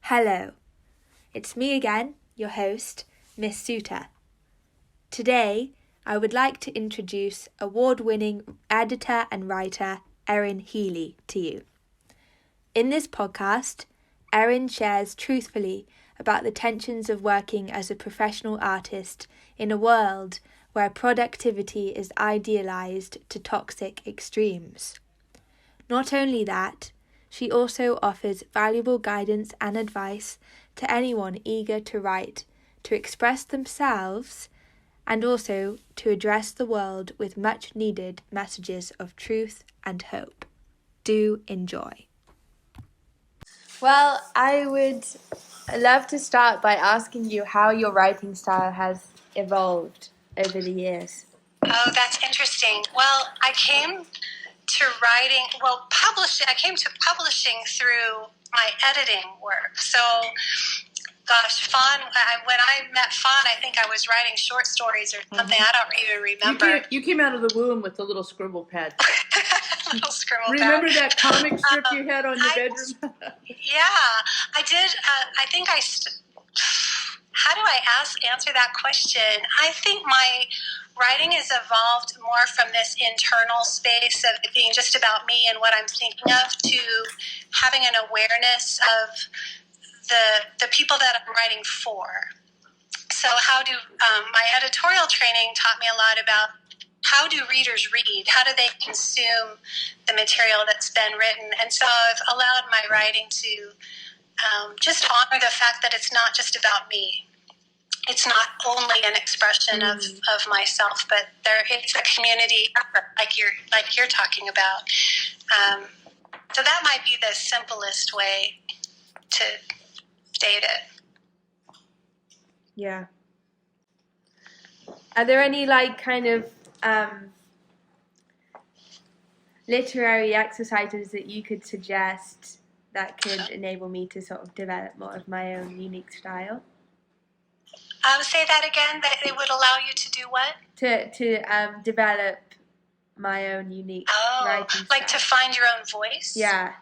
Hello, it's me again, your host, Miss Suter. Today, I would like to introduce award-winning editor and writer Erin Healy to you. In this podcast, Erin shares truthfully about the tensions of working as a professional artist in a world where productivity is idealized to toxic extremes. Not only that, she also offers valuable guidance and advice to anyone eager to write, to express themselves, and also to address the world with much needed messages of truth and hope. Do enjoy. Well, I would love to start by asking you how your writing style has evolved over the years. Oh, that's interesting. Well, I came to publishing through my editing work. So, gosh, when I met Fawn, I think I was writing short stories or something. I don't even remember. You came out of the womb with a little scribble pad. Little scribble Remember pad. that comic strip you had on your bedroom? Yeah, I did. How do I answer that question? I think my writing has evolved more from this internal space of it being just about me and what I'm thinking of to having an awareness of the people that I'm writing for. So my editorial training taught me a lot about how do readers read? How do they consume the material that's been written? And so I've allowed my writing to just honor the fact that it's not just about me. It's not only an expression of myself, but it's a community effort, like you're talking about. So that might be the simplest way to state it. Yeah. Are there any literary exercises that you could suggest that could enable me to sort of develop more of my own unique style? Say that again. That it would allow you to do what? To develop my own unique writing style. Like to find your own voice? Yeah.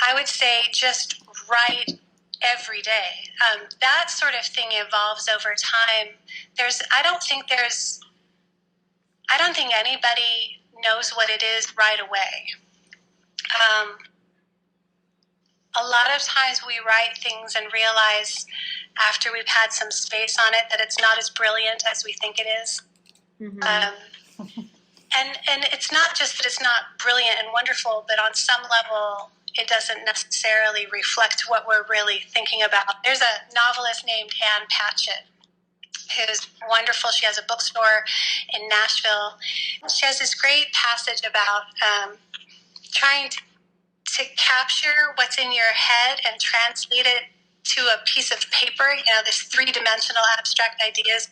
I would say just write every day. That sort of thing evolves over time. I don't think anybody knows what it is right away. A lot of times we write things and realize after we've had some space on it that it's not as brilliant as we think it is. Mm-hmm. And it's not just that it's not brilliant and wonderful, but on some level it doesn't necessarily reflect what we're really thinking about. There's a novelist named Ann Patchett who's wonderful. She has a bookstore in Nashville. She has this great passage about trying to capture what's in your head and translate it to a piece of paper, this three-dimensional abstract ideas,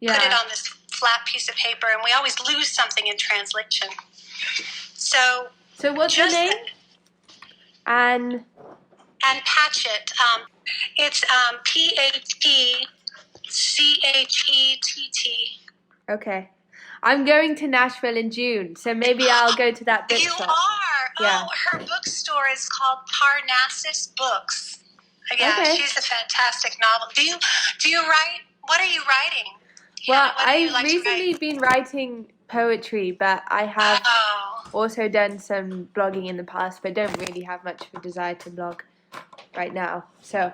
put it on this flat piece of paper, and we always lose something in translation. So what's your name? Ann Patchett. It's Patchett. Okay. I'm going to Nashville in June, so maybe I'll go to that bookshop. You are? Yeah. Oh, her bookstore is called Parnassus Books. Yeah, okay. She's a fantastic novel. Do you write? What are you writing? Well, I've recently been writing poetry, but I have also done some blogging in the past, but don't really have much of a desire to blog right now. So,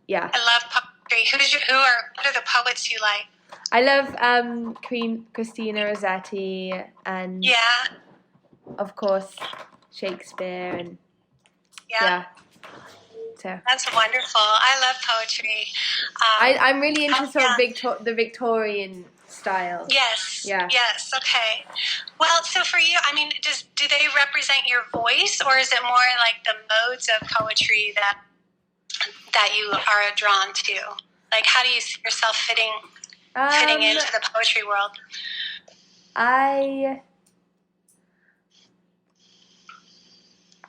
yeah. I love poetry. What are the poets you like? I love Queen Christina Rossetti and of course Shakespeare and so that's wonderful. I love poetry. I'm really into sort of the Victorian style. Yes. Yeah. Yes. Okay. Well, so for you, I mean, do they represent your voice, or is it more like the modes of poetry that you are drawn to? Like, how do you see yourself fitting into the poetry world?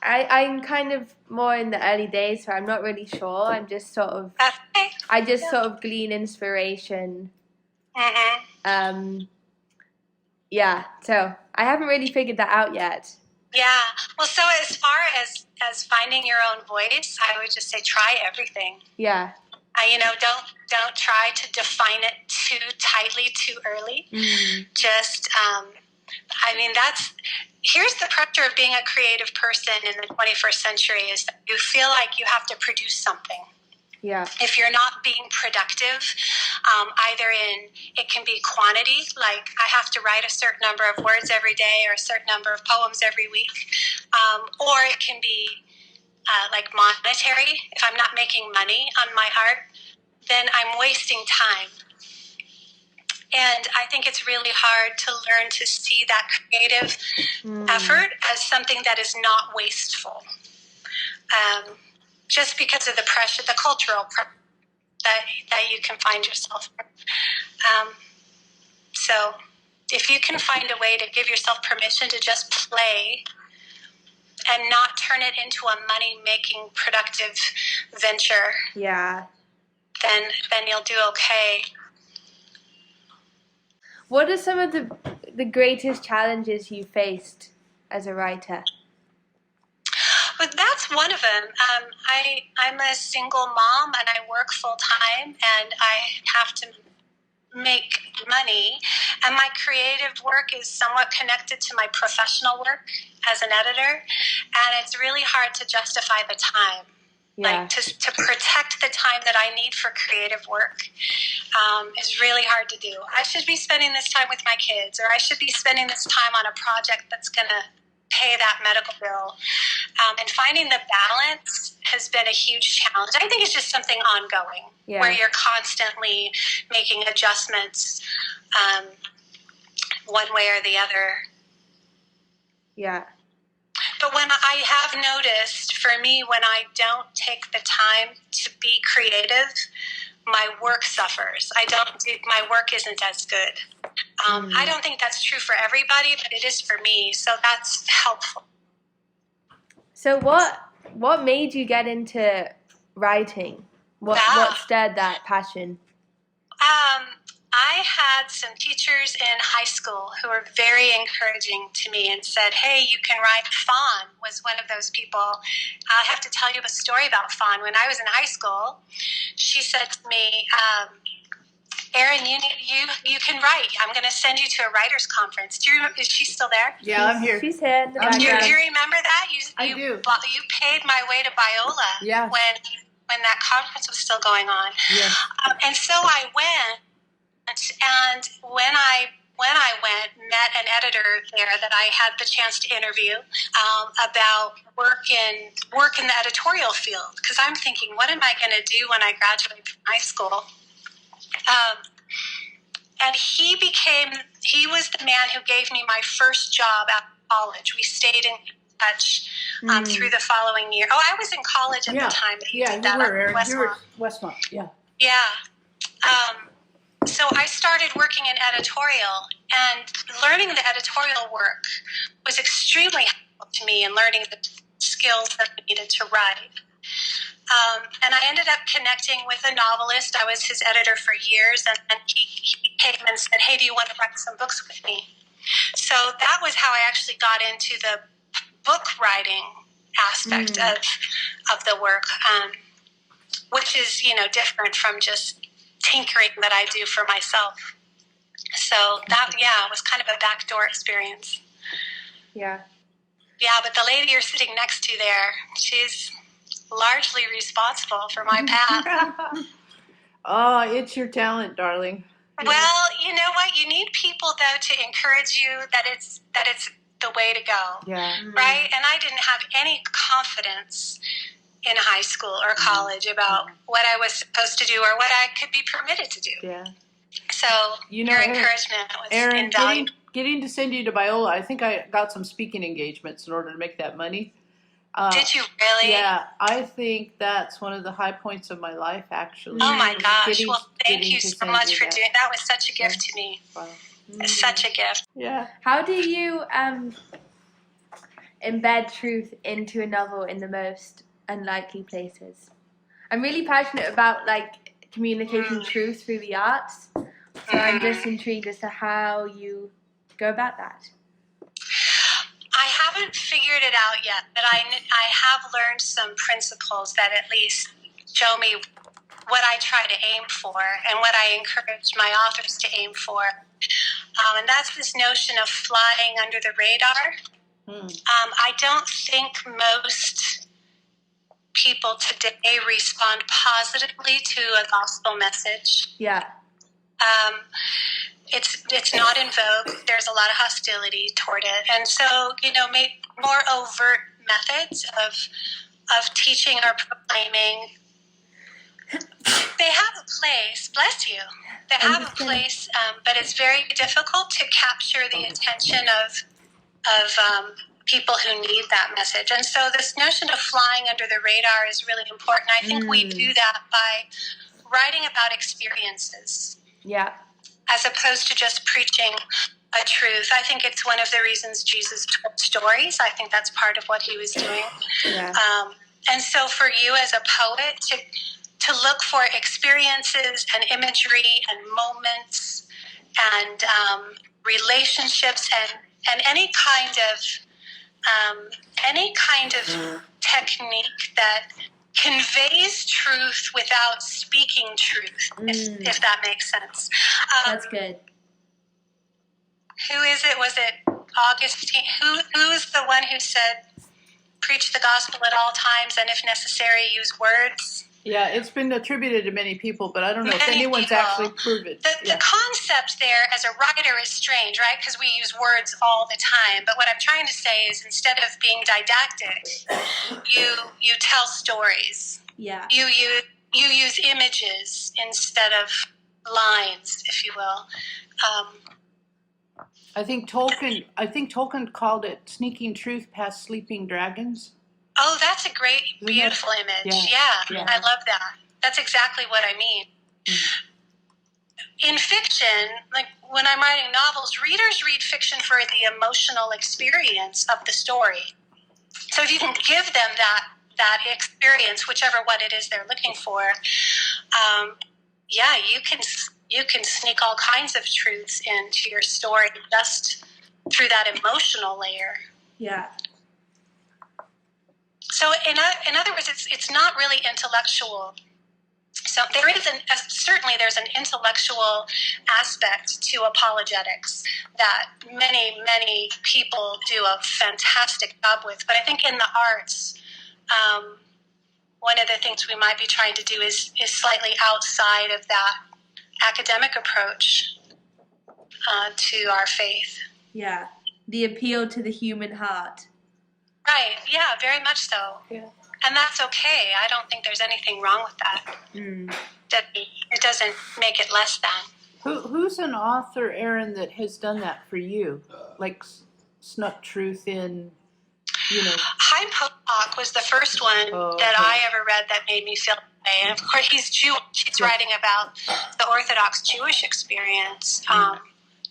I'm kind of more in the early days, so I'm not really sure. I'm just sort of sort of glean inspiration. Mm-hmm. Yeah, so I haven't really figured that out yet. Yeah. Well, so as far as finding your own voice, I would just say try everything. Yeah. Don't try to define it too tightly too early. Just here's the pressure of being a creative person in the 21st century is that you feel like you have to produce something. Yeah. If you're not being productive, it can be quantity, like I have to write a certain number of words every day or a certain number of poems every week, or it can be like monetary. If I'm not making money on my art, then I'm wasting time. And I think it's really hard to learn to see that creative effort as something that is not wasteful. Just because of the pressure, the cultural pressure that you can find yourself in. So if you can find a way to give yourself permission to just play and not turn it into a money-making, productive venture, then you'll do okay. What are some of the greatest challenges you faced as a writer? But that's one of them. I'm a single mom and I work full time and I have to make money. And my creative work is somewhat connected to my professional work as an editor. And it's really hard to justify the time. Like to protect the time that I need for creative work is really hard to do. I should be spending this time with my kids, or I should be spending this time on a project that's going to pay that medical bill. And finding the balance has been a huge challenge. I think it's just something ongoing where you're constantly making adjustments one way or the other. Yeah. But when I have noticed, for me, when I don't take the time to be creative, my work suffers. My work isn't as good. I don't think that's true for everybody, but it is for me. So that's helpful. So what made you get into writing? What stirred that passion? I had some teachers in high school who were very encouraging to me and said, hey, you can write. Fawn was one of those people. I have to tell you a story about Fawn. When I was in high school, she said to me, Erin, you can write. I'm going to send you to a writer's conference. Do you remember? Is she still there? Yeah, I'm here. She's here. Do you remember that? I do. You paid my way to Biola when that conference was still going on. Yes. And so I went. And when I went, met an editor there that I had the chance to interview about work in the editorial field. Because I'm thinking, what am I going to do when I graduate from high school? And he was the man who gave me my first job at college. We stayed in touch through the following year. Oh, I was in college at the time that you did that. You were, Erin. You were at Westmont, yeah. Yeah. So I started working in editorial, and learning the editorial work was extremely helpful to me in learning the skills that I needed to write. And I ended up connecting with a novelist. I was his editor for years, and he came and said, hey, do you want to write some books with me? So that was how I actually got into the book writing aspect of the work, which is, different from just tinkering that I do for myself. So that, was kind of a backdoor experience. Yeah. Yeah, but the lady you're sitting next to there, she's largely responsible for my path. Oh, it's your talent, darling. Well, you know what? You need people, though, to encourage you that it's the way to go. Yeah. Right? And I didn't have any confidence in high school or college about what I was supposed to do or what I could be permitted to do. Yeah. So your encouragement was Erin, invaluable. Getting to send you to Biola, I think I got some speaking engagements in order to make that money. Did you really? Yeah, I think that's one of the high points of my life, actually. Oh my gosh! Thank you so much for doing that. Was such a gift to me. Wow. Such a gift. Yeah. How do you embed truth into a novel in the most unlikely places? I'm really passionate about communicating truth through the arts, so I'm just intrigued as to how you go about that. I have haven't figured it out yet, but I have learned some principles that at least show me what I try to aim for and what I encourage my authors to aim for. And that's this notion of flying under the radar. I don't think most people today respond positively to a gospel message. Yeah. It's not in vogue. There's a lot of hostility toward it. And so, more overt methods of teaching or proclaiming, they have a place, bless you. They have a place, but it's very difficult to capture the attention of people who need that message. And so this notion of flying under the radar is really important. I think we do that by writing about experiences. Yeah. As opposed to just preaching a truth. I think it's one of the reasons Jesus told stories. I think that's part of what he was doing. Yeah. And so for you as a poet to look for experiences and imagery and moments and relationships and any kind of technique that conveys truth without speaking truth, if that makes sense. That's good. Who is it? Was it Augustine? Who is the one who said, preach the gospel at all times and if necessary, use words? Yeah, it's been attributed to many people, but I don't know if Many anyone's people. actually proved it. The concept there as a writer is strange, right? Because we use words all the time. But what I'm trying to say is instead of being didactic, you tell stories. Yeah. You use images instead of lines, if you will. I think Tolkien called it sneaking truth past sleeping dragons. Oh, that's a great, beautiful image. Yeah, I love that. That's exactly what I mean. In fiction, like when I'm writing novels, readers read fiction for the emotional experience of the story. So if you can give them that experience, whichever one it is they're looking for, you can sneak all kinds of truths into your story just through that emotional layer. Yeah. So in other words, it's not really intellectual. So there is certainly there's an intellectual aspect to apologetics that many, many people do a fantastic job with. But I think in the arts, one of the things we might be trying to do is slightly outside of that academic approach to our faith. Yeah. The appeal to the human heart. Right, yeah, very much so. Yeah. And that's okay. I don't think there's anything wrong with that. It doesn't make it less than. Who's an author, Erin, that has done that for you? Like snuck truth in, Chaim Potok was the first one that I ever read that made me feel that way. And of course, he's Jewish. He's writing about the Orthodox Jewish experience.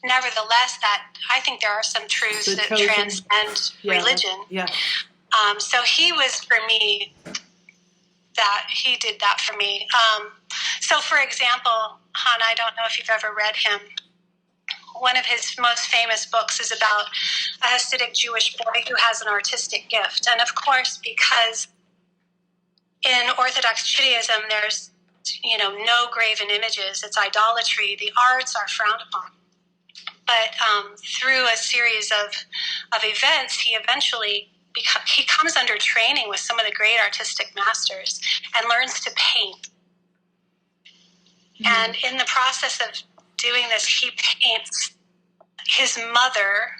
Nevertheless, I think there are some truths that transcend religion. Yeah. So he was, for me, he did that for me. So, for example, Han, I don't know if you've ever read him. One of his most famous books is about a Hasidic Jewish boy who has an artistic gift. And of course, because in Orthodox Judaism, there's, no graven images. It's idolatry. The arts are frowned upon. But through a series of events, he eventually he comes under training with some of the great artistic masters and learns to paint. And in the process of doing this, he paints his mother,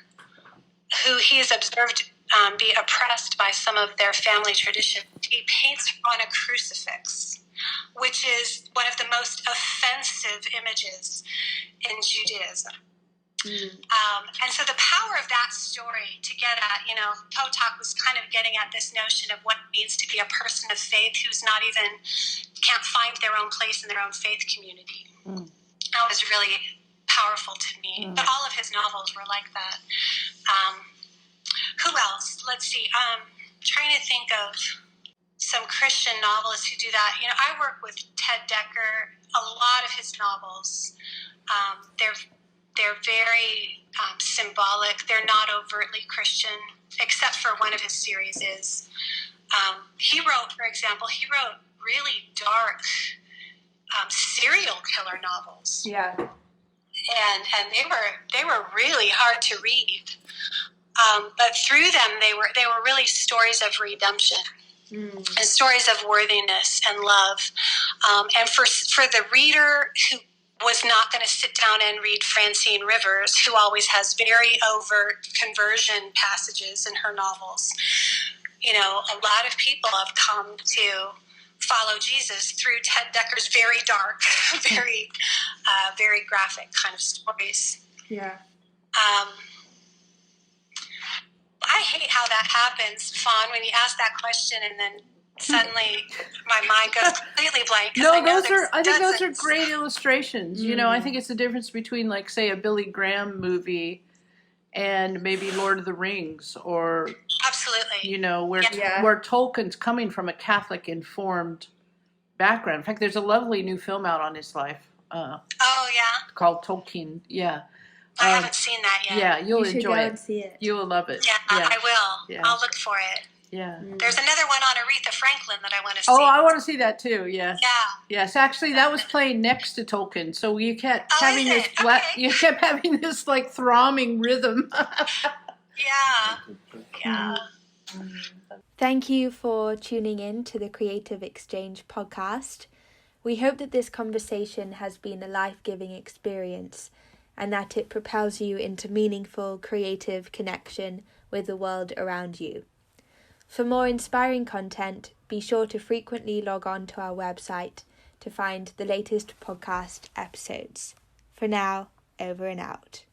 who he has observed be oppressed by some of their family traditions. He paints her on a crucifix, which is one of the most offensive images in Judaism. And so the power of that story to get at, Potok was kind of getting at this notion of what it means to be a person of faith who's can't find their own place in their own faith community. That was really powerful to me. But all of his novels were like that. Who else? Let's see. Trying to think of some Christian novelists who do that. I work with Ted Dekker. A lot of his novels, They're very symbolic. They're not overtly Christian, except for one of his series is. He wrote, for example, really dark serial killer novels. Yeah. And they were really hard to read. But through them, they were really stories of redemption and stories of worthiness and love. And for the reader who was not going to sit down and read Francine Rivers, who always has very overt conversion passages in her novels, a lot of people have come to follow Jesus through Ted Decker's very dark, very, very graphic kind of stories. Yeah. I hate how that happens, Fawn, when you ask that question and then suddenly my mind goes completely blank. No, I think those are great illustrations. I think it's the difference between, like, say, a Billy Graham movie and maybe Lord of the Rings, or absolutely, where Tolkien's coming from a Catholic informed background. In fact, there's a lovely new film out on his life. Called Tolkien. Yeah. I haven't seen that yet. Yeah, you'll you should enjoy go it. And see it. You will love it. Yeah, I will. Yeah. I'll look for it. Yeah. There's another one on Aretha Franklin that I want to see. Oh, I want to see that too. Yes. Yeah. Yes, actually, that was playing next to Tolkien, so you kept having this you kept having this like throbbing rhythm. Yeah. Thank you for tuning in to the Creative Exchange podcast. We hope that this conversation has been a life-giving experience and that it propels you into meaningful, creative connection with the world around you. For more inspiring content, be sure to frequently log on to our website to find the latest podcast episodes. For now, over and out.